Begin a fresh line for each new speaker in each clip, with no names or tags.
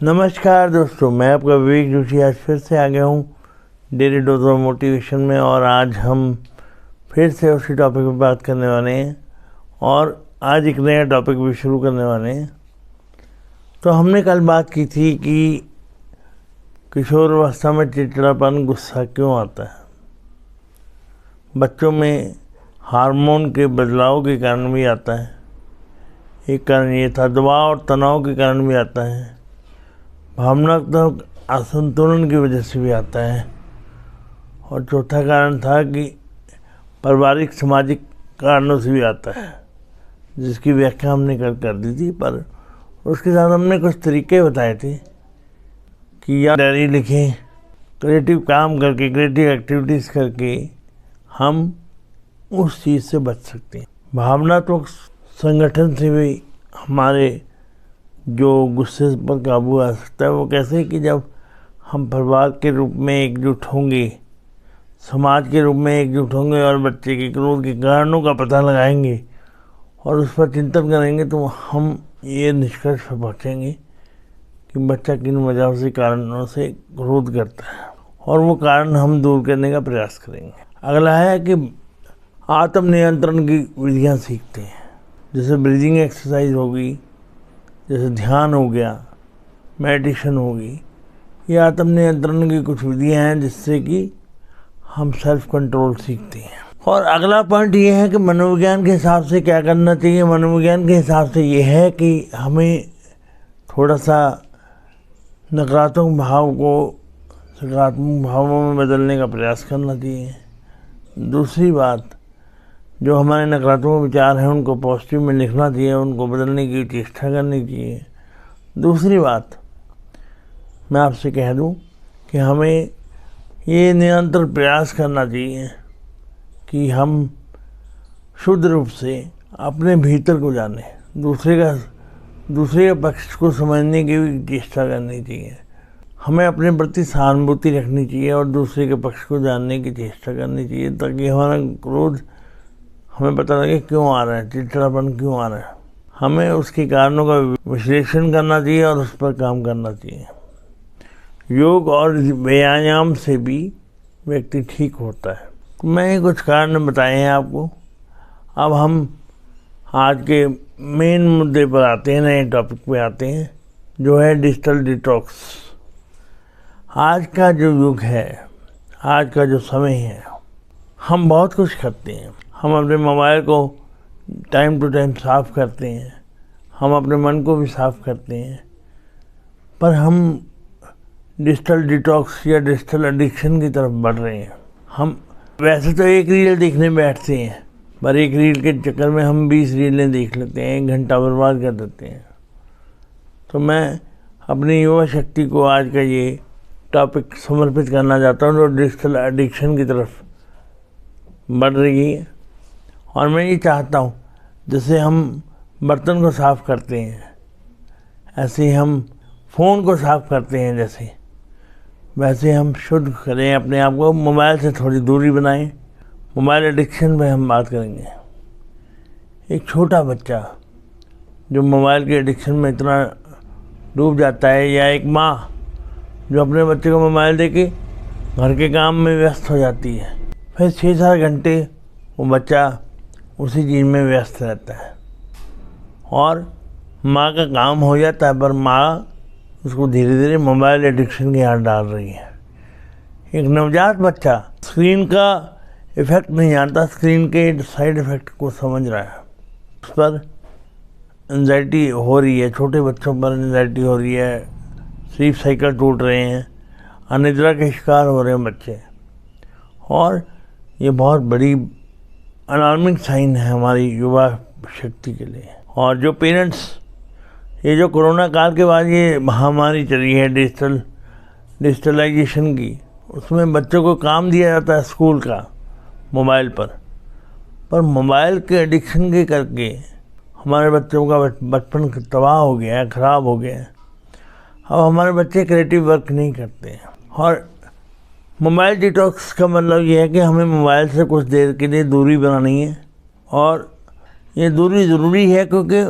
नमस्कार दोस्तों, मैं आपका विवेक जोशी आज फिर से आ गया हूँ डेली डोज ऑफ मोटिवेशन में। और आज हम फिर से उसी टॉपिक पर बात करने वाले हैं और आज एक नया टॉपिक भी शुरू करने वाले हैं। तो हमने कल बात की थी कि किशोर अवस्था में चिड़चिड़ापन, गुस्सा क्यों आता है। बच्चों में हार्मोन के बदलाव के कारण भी आता है। एक कारण ये था, दबाव और तनाव के कारण भी आता है, भावनात्मक असंतुलन की वजह से भी आता है, और चौथा कारण था कि पारिवारिक सामाजिक कारणों से भी आता है, जिसकी व्याख्या हमने कल कर दी थी। पर उसके साथ हमने कुछ तरीके बताए थे कि या डायरी लिखें, क्रिएटिव काम करके, क्रिएटिव एक्टिविटीज़ करके हम उस चीज़ से बच सकते हैं। भावनात्मक संगठन से भी हमारे जो गुस्से पर काबू आ सकता है। वो कैसे कि जब हम परिवार के रूप में एकजुट होंगे, समाज के रूप में एकजुट होंगे और बच्चे के क्रोध के कारणों का पता लगाएंगे और उस पर चिंतन करेंगे, तो हम ये निष्कर्ष पर पहुँचेंगे कि बच्चा किन वजहों से, कारणों से क्रोध करता है, और वो कारण हम दूर करने का प्रयास करेंगे। अगला है कि आत्म नियंत्रण की विधियाँ सीखते हैं, जैसे ब्रीदिंग एक्सरसाइज होगी, जैसे ध्यान हो गया, मेडिटेशन होगी। ये आत्म नियंत्रण की कुछ विधियाँ हैं जिससे कि हम सेल्फ कंट्रोल सीखते हैं। और अगला पॉइंट ये है कि मनोविज्ञान के हिसाब से क्या करना चाहिए। मनोविज्ञान के हिसाब से ये है कि हमें थोड़ा सा नकारात्मक भाव को सकारात्मक भावों में बदलने का प्रयास करना चाहिए। दूसरी बात, जो हमारे नकारात्मक विचार हैं उनको पॉजिटिव में लिखना चाहिए, उनको बदलने की चेष्टा करनी चाहिए। दूसरी बात मैं आपसे कह दूं कि हमें ये निरंतर प्रयास करना चाहिए कि हम शुद्ध रूप से अपने भीतर को जानें, दूसरे के पक्ष को समझने की भी चेष्टा करनी चाहिए। हमें अपने प्रति सहानुभूति रखनी चाहिए और दूसरे के पक्ष को जानने की चेष्टा करनी चाहिए, ताकि हमारा क्रोध हमें पता लगे क्यों आ रहा है, चिड़चिड़ापन क्यों आ रहा है। हमें उसके कारणों का विश्लेषण करना चाहिए और उस पर काम करना चाहिए। योग और व्यायाम से भी व्यक्ति ठीक होता है। तो मैंने कुछ कारण बताए हैं आपको। अब हम आज के मेन मुद्दे पर आते हैं, नए टॉपिक पे आते हैं, जो है डिजिटल डिटॉक्स। आज का जो युग है, आज का जो समय है, हम बहुत कुछ करते हैं। हम अपने मोबाइल को टाइम टू टाइम साफ़ करते हैं, हम अपने मन को भी साफ़ करते हैं, पर हम डिजिटल डिटॉक्स या डिजिटल एडिक्शन की तरफ बढ़ रहे हैं। हम वैसे तो एक रील देखने बैठते हैं, पर एक रील के चक्कर में हम 20 रीलें देख लेते हैं, 1 घंटा बर्बाद कर देते हैं। तो मैं अपनी युवा शक्ति को आज का ये टॉपिक समर्पित करना चाहता हूँ, जो डिजिटल एडिक्शन की तरफ बढ़ रही है। और मैं ये चाहता हूँ, जैसे हम बर्तन को साफ़ करते हैं, ऐसे हम फ़ोन को साफ़ करते हैं, वैसे हम शुद्ध करें अपने आप को, मोबाइल से थोड़ी दूरी बनाएं। मोबाइल एडिक्शन पे हम बात करेंगे। एक छोटा बच्चा जो मोबाइल के एडिक्शन में इतना डूब जाता है, या एक माँ जो अपने बच्चे को मोबाइल देके घर के काम में व्यस्त हो जाती है, फिर 6-7 घंटे वो बच्चा उसी चीज़ में व्यस्त रहता है और माँ का काम हो जाता है, पर माँ उसको धीरे धीरे मोबाइल एडिक्शन के हाथ डाल रही है। एक नवजात बच्चा स्क्रीन का इफ़ेक्ट नहीं जानता, स्क्रीन के साइड इफ़ेक्ट को समझ रहा है। उस पर एंजाइटी हो रही है, छोटे बच्चों पर एंजाइटी हो रही है, स्लीप साइकिल टूट रहे हैं, अनिद्रा के शिकार हो रहे हैं बच्चे। और ये बहुत बड़ी अलार्मिंग साइन है हमारी युवा शक्ति के लिए। और जो पेरेंट्स, ये जो कोरोना काल के बाद ये महामारी चली है डिजिटलाइजेशन की, उसमें बच्चों को काम दिया जाता है स्कूल का मोबाइल पर मोबाइल के एडिक्शन के करके हमारे बच्चों का बचपन तबाह हो गया है, ख़राब हो गया है। अब हमारे बच्चे क्रिएटिव वर्क नहीं करते हैं। और मोबाइल डिटॉक्स का मतलब ये है कि हमें मोबाइल से कुछ देर के लिए दूरी बनानी है, और ये दूरी ज़रूरी है क्योंकि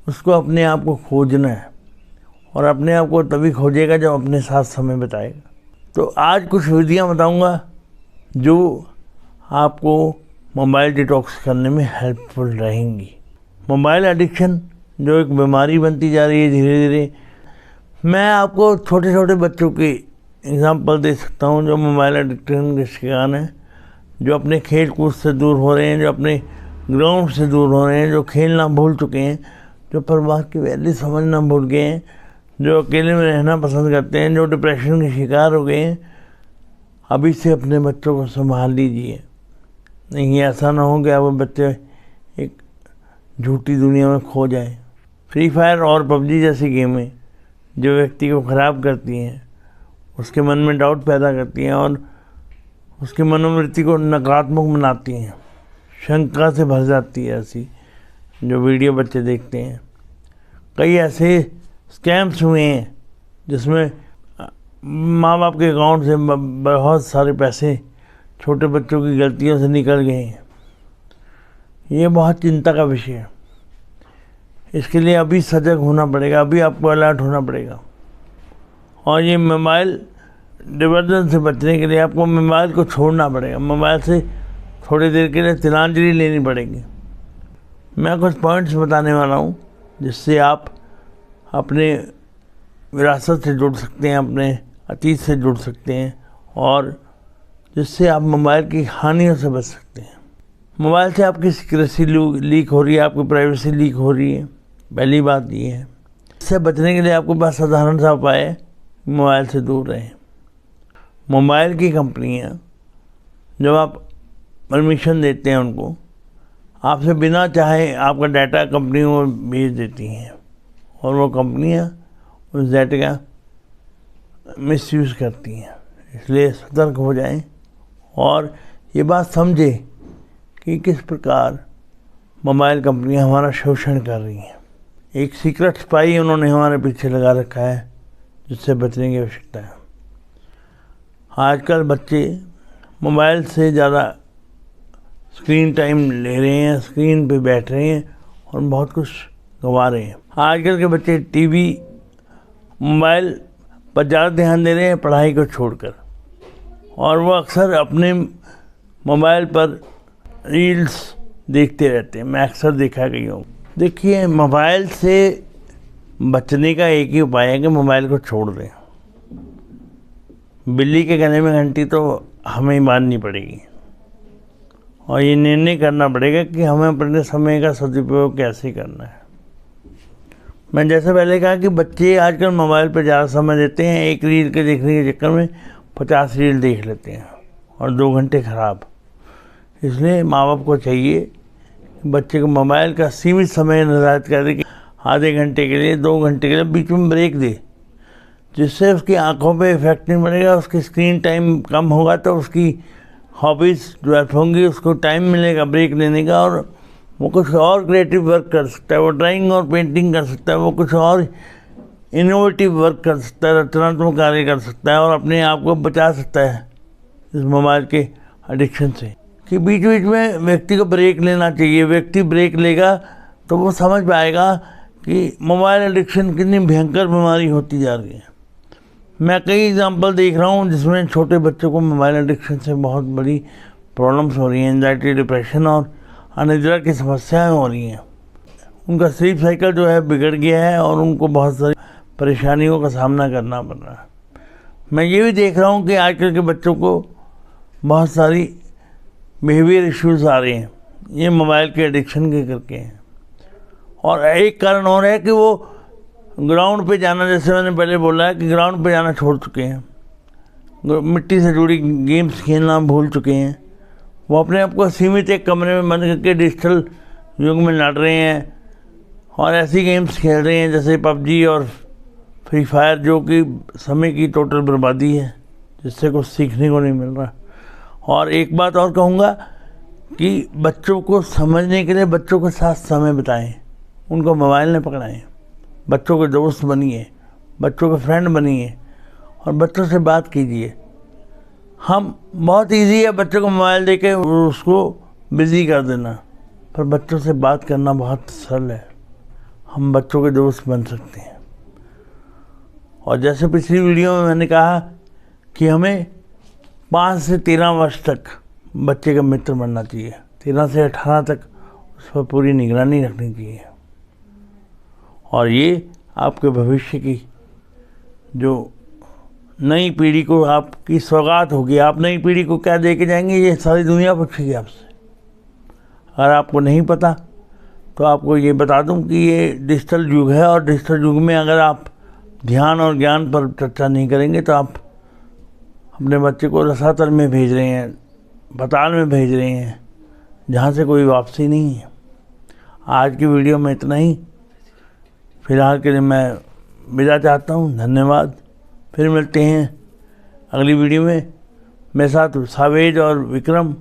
उसको अपने आप को खोजना है। और अपने आप को तभी खोजेगा जब अपने साथ समय बिताएगा। तो आज कुछ विधियां बताऊंगा जो आपको मोबाइल डिटॉक्स करने में हेल्पफुल रहेंगी। मोबाइल एडिक्शन जो एक बीमारी बनती जा रही है धीरे धीरे, मैं आपको छोटे छोटे बच्चों के एग्जांपल दे सकता हूं जो मोबाइल एडिक्शन के शिकार हैं, जो अपने खेल कूद से दूर हो रहे हैं, जो अपने ग्राउंड से दूर हो रहे हैं, जो खेलना भूल चुके हैं, जो परिवार की वैल्यू समझना भूल गए हैं, जो अकेले में रहना पसंद करते हैं, जो डिप्रेशन के शिकार हो गए हैं। अभी से अपने बच्चों को संभाल लीजिए, नहीं ऐसा ना हो कि अब बच्चे एक झूठी दुनिया में खो जाएं। फ्री फायर और पबजी जैसी गेमें जो व्यक्ति को ख़राब करती हैं, उसके मन में डाउट पैदा करती हैं और उसकी मनोवृत्ति को नकारात्मक बनाती हैं, शंका से भर जाती है ऐसी जो वीडियो बच्चे देखते हैं। कई ऐसे स्कैम्स हुए हैं जिसमें माँ बाप के अकाउंट से बहुत सारे पैसे छोटे बच्चों की गलतियों से निकल गए हैं। ये बहुत चिंता का विषय है। इसके लिए अभी सजग होना पड़ेगा, अभी आपको अलर्ट होना पड़ेगा। और ये मोबाइल डिवर्जन से बचने के लिए आपको मोबाइल को छोड़ना पड़ेगा, मोबाइल से थोड़ी देर के लिए तिलांजलि लेनी पड़ेगी। मैं कुछ पॉइंट्स बताने वाला हूँ जिससे आप अपने विरासत से जुड़ सकते हैं, अपने अतीत से जुड़ सकते हैं और जिससे आप मोबाइल की हानियों से बच सकते हैं। मोबाइल से आपकी सिक्रेसी लीक हो रही है, आपकी प्राइवेसी लीक हो रही है। पहली बात ये है, इससे बचने के लिए आपके पास साधारण सा उपाय है, मोबाइल से दूर रहें। मोबाइल की कंपनियां जब आप परमिशन देते हैं उनको, आपसे बिना चाहे आपका डाटा कंपनियों को भेज देती हैं और वो कंपनियां उस डाटा का मिसयूज़ करती हैं। इसलिए सतर्क हो जाएं और ये बात समझें कि किस प्रकार मोबाइल कंपनियां हमारा शोषण कर रही हैं। एक सीक्रेट स्पाई उन्होंने हमारे पीछे लगा रखा है जिससे बचने की आवश्यकता है। आजकल बच्चे मोबाइल से ज़्यादा स्क्रीन टाइम ले रहे हैं, स्क्रीन पे बैठ रहे हैं और बहुत कुछ गंवा रहे हैं। आजकल के बच्चे टीवी मोबाइल पर ज़्यादा ध्यान दे रहे हैं पढ़ाई को छोड़कर, और वो अक्सर अपने मोबाइल पर रील्स देखते रहते हैं। मैं अक्सर देखा गई हूँ। देखिए, मोबाइल से बचने का एक ही उपाय है कि मोबाइल को छोड़ दें। बिल्ली के गले में घंटी तो हमें ही माननी पड़ेगी और ये निर्णय करना पड़ेगा कि हमें अपने समय का सदुपयोग कैसे करना है। मैं जैसे पहले कहा कि बच्चे आजकल मोबाइल पर ज़्यादा समय देते हैं, एक रील के देखने के चक्कर में 50 रील देख लेते हैं और 2 घंटे ख़राब। इसलिए माँ बाप को चाहिए कि बच्चे को मोबाइल का सीमित समय निर्धारित कर दे कि आधे घंटे के लिए, 2 घंटे के लिए बीच में ब्रेक दे, जिससे उसकी आंखों पे इफेक्ट नहीं पड़ेगा, उसकी स्क्रीन टाइम कम होगा तो उसकी हॉबीज़ डेवलप होंगी, उसको टाइम मिलेगा ब्रेक लेने का और वो कुछ और क्रिएटिव वर्क कर सकता है, वो ड्राइंग और पेंटिंग कर सकता है, वो कुछ और इनोवेटिव वर्क कर सकता है, रचनात्मक कार्य कर सकता है और अपने आप को बचा सकता है इस मोबाइल के एडिक्शन से। कि बीच बीच में व्यक्ति को ब्रेक लेना चाहिए। व्यक्ति ब्रेक लेगा तो वो समझ पाएगा कि मोबाइल एडिक्शन कितनी भयंकर बीमारी होती जा रही है। मैं कई एग्जांपल देख रहा हूँ जिसमें छोटे बच्चों को मोबाइल एडिक्शन से बहुत बड़ी प्रॉब्लम्स हो रही हैं, एंजाइटी, डिप्रेशन और अनिद्रा की समस्याएं हो रही हैं। उनका स्लीप साइकिल जो है बिगड़ गया है और उनको बहुत सारी परेशानियों का सामना करना पड़ रहा है। मैं ये भी देख रहा हूँ कि आजकल के बच्चों को बहुत सारी बिहेवियर इश्यूज आ रहे हैं, ये मोबाइल के एडिक्शन के करके हैं। और एक कारण और है कि वो ग्राउंड पे जाना, जैसे मैंने पहले बोला है कि ग्राउंड पे जाना छोड़ चुके हैं, मिट्टी से जुड़ी गेम्स खेलना भूल चुके हैं। वो अपने आप को सीमित एक कमरे में बंद करके डिजिटल युग में लड़ रहे हैं और ऐसी गेम्स खेल रहे हैं जैसे पबजी और फ्री फायर, जो कि समय की टोटल बर्बादी है, जिससे कुछ सीखने को नहीं मिल रहा। और एक बात और कहूँगा कि बच्चों को समझने के लिए बच्चों के साथ समय बिताएं, उनको मोबाइल न पकड़ाएं, बच्चों के दोस्त बनिए, बच्चों के फ्रेंड बनिए और बच्चों से बात कीजिए। हम बहुत इजी है बच्चों को मोबाइल दे के उसको बिज़ी कर देना, पर बच्चों से बात करना बहुत सरल है। हम बच्चों के दोस्त बन सकते हैं। और जैसे पिछली वीडियो में मैंने कहा कि हमें 5 से 13 वर्ष तक बच्चे का मित्र बनना चाहिए, 13 से 18 तक उस पर पूरी निगरानी रखनी चाहिए। और ये आपके भविष्य की जो नई पीढ़ी को आपकी सौगात होगी। आप नई पीढ़ी को क्या दे के जाएंगे, ये सारी दुनिया पूछेगी आपसे। अगर आपको नहीं पता तो आपको ये बता दूं कि ये डिजिटल युग है, और डिजिटल युग में अगर आप ध्यान और ज्ञान पर चर्चा नहीं करेंगे तो आप अपने बच्चे को रसातल में भेज रहे हैं, पताल में भेज रहे हैं, जहाँ से कोई वापसी नहीं है। आज की वीडियो में इतना ही। फिलहाल के लिए मैं विदा चाहता हूँ। धन्यवाद। फिर मिलते हैं अगली वीडियो में। मेरे साथ सावेज और विक्रम।